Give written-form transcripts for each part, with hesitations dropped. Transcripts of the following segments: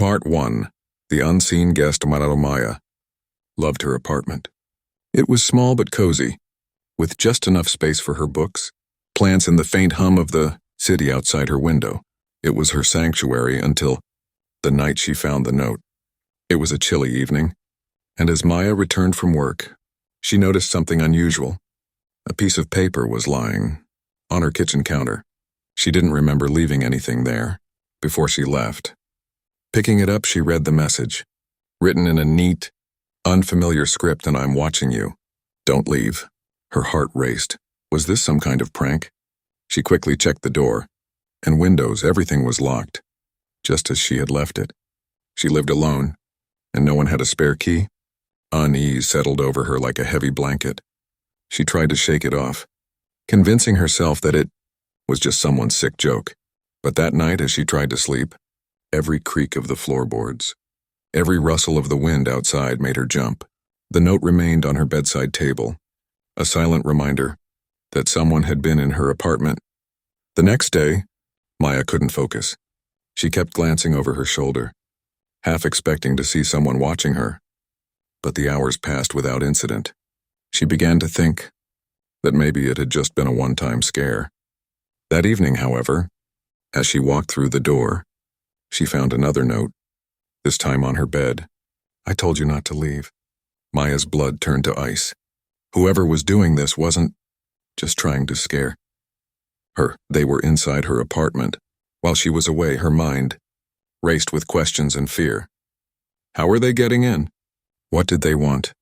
Part 1. The Unseen Guest Maya loved her apartment. It was small but cozy, with just enough space for her books, plants and the faint hum of the city outside her window. It was her sanctuary until the night she found the note. It was a chilly evening, and as Maya returned from work, she noticed something unusual. A piece of paper was lying on her kitchen counter. She didn't remember leaving anything there before she left. Picking it up, she read the message, written in a neat, unfamiliar script, and I'm watching you. Don't leave. Her heart raced. Was this some kind of prank? She quickly checked the door and windows. Everything was locked, just as she had left it. She lived alone, and no one had a spare key. Unease settled over her like a heavy blanket. She tried to shake it off, convincing herself that it was just someone's sick joke. But that night, as she tried to sleep, every creak of the floorboards, every rustle of the wind outside made her jump. The note remained on her bedside table, a silent reminder that someone had been in her apartment. The next day, Maya couldn't focus. She kept glancing over her shoulder, half expecting to see someone watching her. But the hours passed without incident. She began to think that maybe it had just been a one-time scare. That evening, however, as she walked through the door, she found another note, this time on her bed. I told you not to leave. Maya's blood turned to ice. Whoever was doing this wasn't just trying to scare her. They were inside her apartment. While she was away, her mind raced with questions and fear. How were they getting in? What did they want?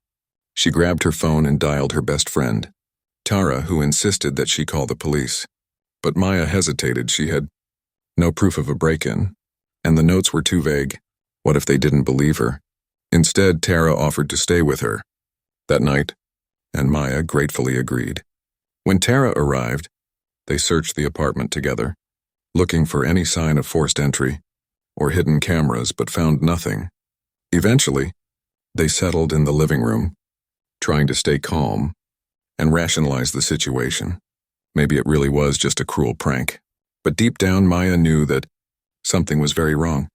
She grabbed her phone and dialed her best friend, Tara, who insisted that she call the police. But Maya hesitated. She had no proof of a break-in, and the notes were too vague. What if they didn't believe her? Instead, Tara offered to stay with her that night, and Maya gratefully agreed. When Tara arrived, they searched the apartment together, looking for any sign of forced entry or hidden cameras, but found nothing. Eventually, they settled in the living room, trying to stay calm and rationalize the situation. Maybe it really was just a cruel prank. But deep down, Maya knew that something was very wrong.